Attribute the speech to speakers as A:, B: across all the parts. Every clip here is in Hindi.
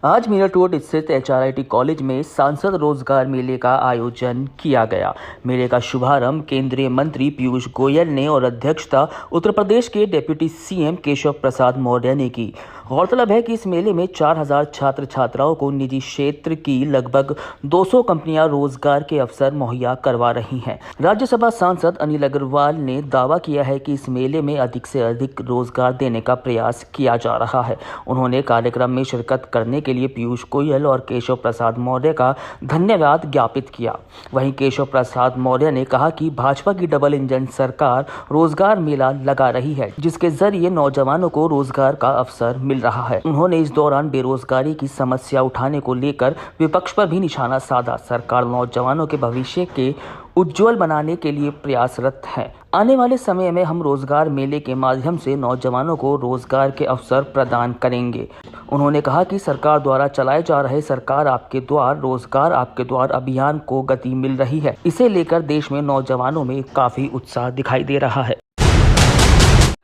A: आज मीरठ रोड स्थित HRIT कॉलेज में सांसद रोजगार मेले का आयोजन किया गया। मेले का शुभारंभ केंद्रीय मंत्री पीयूष गोयल ने और अध्यक्षता उत्तर प्रदेश के डिप्टी CM केशव प्रसाद मौर्य ने की। गौरतलब है कि इस मेले में 4000 छात्र छात्राओं को निजी क्षेत्र की लगभग 200 कंपनियां रोजगार के अवसर मुहैया करवा रही हैं। राज्यसभा सांसद अनिल अग्रवाल ने दावा किया है कि इस मेले में अधिक से अधिक रोजगार देने का प्रयास किया जा रहा है। उन्होंने कार्यक्रम में शिरकत करने के लिए पीयूष गोयल और केशव प्रसाद मौर्य का धन्यवाद ज्ञापित किया। वहीं केशव प्रसाद मौर्य ने कहा कि भाजपा की डबल इंजन सरकार रोजगार मेला लगा रही है, जिसके जरिए नौजवानों को रोजगार का अवसर मिल रहा है। उन्होंने इस दौरान बेरोजगारी की समस्या उठाने को लेकर विपक्ष पर भी निशाना साधा। सरकार नौजवानों के भविष्य के उज्जवल बनाने के लिए प्रयासरत है। आने वाले समय में हम रोजगार मेले के माध्यम से नौजवानों को रोजगार के अवसर प्रदान करेंगे। उन्होंने कहा कि सरकार द्वारा चलाए जा रहे सरकार आपके द्वार रोजगार आपके द्वार अभियान को गति मिल रही है। इसे लेकर देश में नौजवानों में काफी उत्साह दिखाई दे रहा है।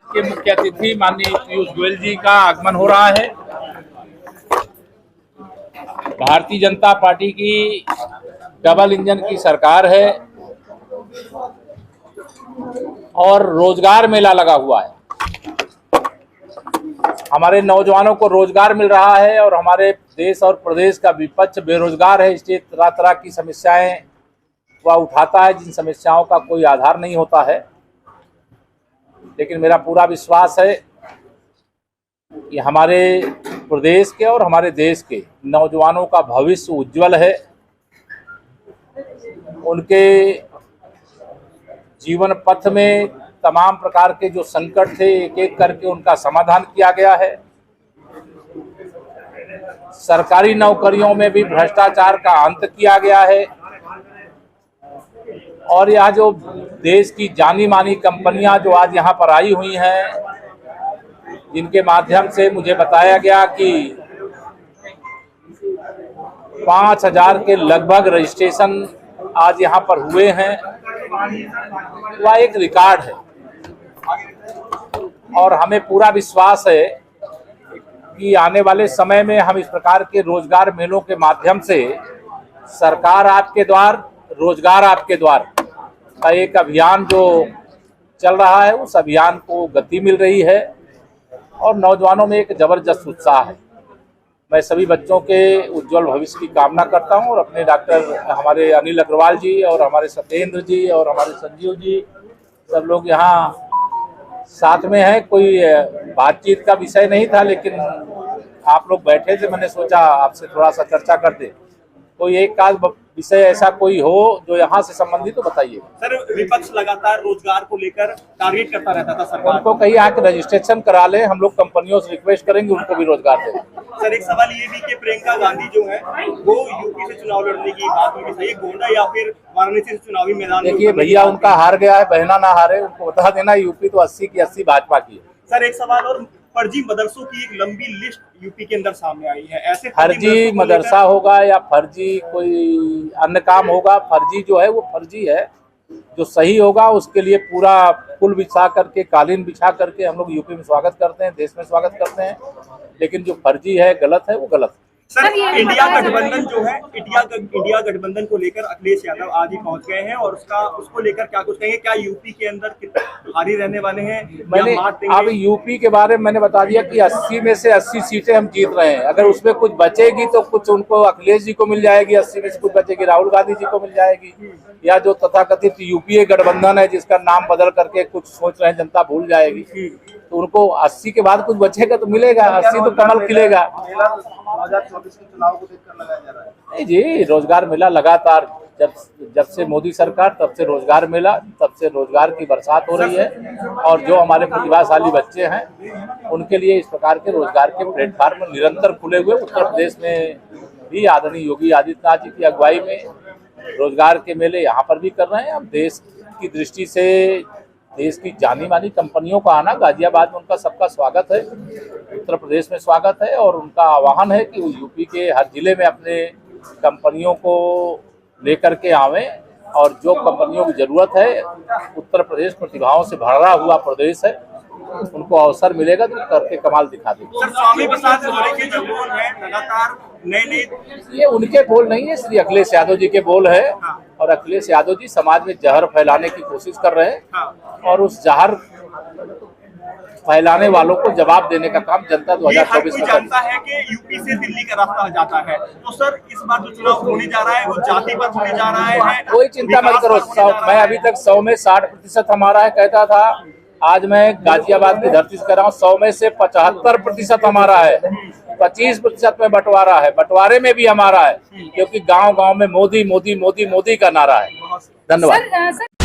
B: के मुख्य अतिथि माननीय पीयूष गोयल जी का आगमन हो रहा है। भारतीय जनता पार्टी की डबल इंजन की सरकार है और रोजगार मेला लगा हुआ है। हमारे नौजवानों को रोजगार मिल रहा है और हमारे देश और प्रदेश का विपक्ष बेरोजगार है, इसलिए तरह तरह की समस्याएं वह उठाता है जिन समस्याओं का कोई आधार नहीं होता है। लेकिन मेरा पूरा विश्वास है कि हमारे प्रदेश के और हमारे देश के नौजवानों का भविष्य उज्जवल है। उनके जीवन पथ में तमाम प्रकार के जो संकट थे एक एक करके उनका समाधान किया गया है। सरकारी नौकरियों में भी भ्रष्टाचार का अंत किया गया है और यह जो देश की जानी मानी कंपनियां जो आज यहाँ पर आई हुई हैं, जिनके माध्यम से मुझे बताया गया कि 5000 के लगभग रजिस्ट्रेशन आज यहाँ पर हुए हैं, वह एक रिकॉर्ड है। और हमें पूरा विश्वास है कि आने वाले समय में हम इस प्रकार के रोजगार मेलों के माध्यम से सरकार आपके द्वार रोजगार आपके द्वार का एक अभियान जो चल रहा है, उस अभियान को गति मिल रही है और नौजवानों में एक जबरदस्त उत्साह है। मैं सभी बच्चों के उज्जवल भविष्य की कामना करता हूं और अपने डॉक्टर हमारे अनिल अग्रवाल जी और हमारे सत्येंद्र जी और हमारे संजीव जी सब लोग यहाँ साथ में हैं। कोई बातचीत का विषय नहीं था, लेकिन आप लोग बैठे थे, मैंने सोचा आपसे थोड़ा सा चर्चा कर दे। कोई एक आध विषय ऐसा कोई हो जो यहाँ से संबंधित तो बताइए।
C: सर, विपक्ष लगातार रोजगार को लेकर टारगेट करता रहता था सरकार।
B: उनको कहीं आके रजिस्ट्रेशन करा ले, हम लोग कंपनियों से रिक्वेस्ट करेंगे उनको भी रोजगार दें।
C: सर, एक सवाल ये भी कि प्रियंका गांधी जो है वो यूपी से चुनाव लड़ने की बात होगी, सही गोंडा या फिर वाराणसी से चुनावी मैदान?
B: देखिए भैया, उनका हार गया है, बहना ना हारे, उनको बता देना यूपी तो 80 की 80 भाजपा की है।
C: सर, एक सवाल और, फर्जी मदरसों की एक लंबी लिस्ट यूपी के अंदर सामने आई है। ऐसे
B: फर्जी मदरसा होगा या फर्जी कोई अन्य काम होगा, फर्जी जो है वो फर्जी है। जो सही होगा उसके लिए पूरा पुल बिछा करके, कालीन बिछा करके हम लोग यूपी में स्वागत करते हैं, देश में स्वागत करते हैं। लेकिन जो फर्जी है, गलत है, वो गलत है।
C: सर, इंडिया गठबंधन जो है, इंडिया गठबंधन को लेकर अखिलेश यादव आज ही पहुंच गए हैं और उसको लेकर क्या कुछ कहेंगे? क्या यूपी के अंदर भारी रहने वाले हैं?
B: मैंने अब यूपी के बारे में मैंने बता दिया कि 80 में से 80 सीटें हम जीत रहे हैं। अगर उसमें कुछ बचेगी तो कुछ उनको अखिलेश जी को मिल जाएगी, 80 में से कुछ बचेगी राहुल गांधी जी को मिल जाएगी, या जो तथाकथित यूपीए गठबंधन है जिसका नाम बदल करके कुछ सोच रहे हैं जनता भूल जाएगी, तो उनको 80 के बाद कुछ बचेगा तो मिलेगा। 80 तो कमल खिलेगा।
C: 2024 के चुनाव को देखकर लगाया जा रहा है।
B: नहीं जी, रोजगार मेला लगातार जब से मोदी सरकार, तब से रोजगार मेला, तब से रोजगार की बरसात हो रही है और जो हमारे प्रतिभाशाली बच्चे हैं उनके लिए इस प्रकार के रोजगार के प्लेटफॉर्म निरंतर खुले हुए। उत्तर प्रदेश में भी आदरणीय योगी आदित्यनाथ जी की अगुवाई में रोजगार के मेले यहाँ पर भी कर रहे हैं। अब देश की दृष्टि से देश की जानी मानी कंपनियों का आना, गाजियाबाद में उनका सबका स्वागत है, उत्तर प्रदेश में स्वागत है और उनका आह्वान है कि वो यूपी के हर जिले में अपने कंपनियों को लेकर के आवें और जो कंपनियों की जरूरत है, उत्तर प्रदेश प्रतिभाओं से भरा हुआ प्रदेश है, उनको अवसर मिलेगा तो करके कमाल दिखा देंगे।
C: सर, स्वामी प्रसाद मौर्य के जो बोल है लगातार नए
B: ये उनके बोल नहीं है, श्री अखिलेश यादव जी के बोल है। और अखिलेश यादव जी समाज में जहर फैलाने की कोशिश कर रहे हैं और उस जहर फैलाने वालों को जवाब देने का काम जनता
C: ये हर
B: 2024
C: कोई
B: में
C: जानता है कि यूपी से दिल्ली का रास्ता जाता है। तो सर, इस बार जो चुनाव होने जा रहा है वो जाति पर होने जा रहा है।
B: कोई चिंता मत करो। मैं अभी तक 100 में 60% हमारा है कहता था, आज मैं गाजियाबाद की धरती से कह रहा हूँ 100 में से 75% हमारा है। 25% में बंटवारा है, बंटवारे में भी हमारा है, क्योंकि गांव गांव में मोदी मोदी मोदी मोदी का नारा है। धन्यवाद।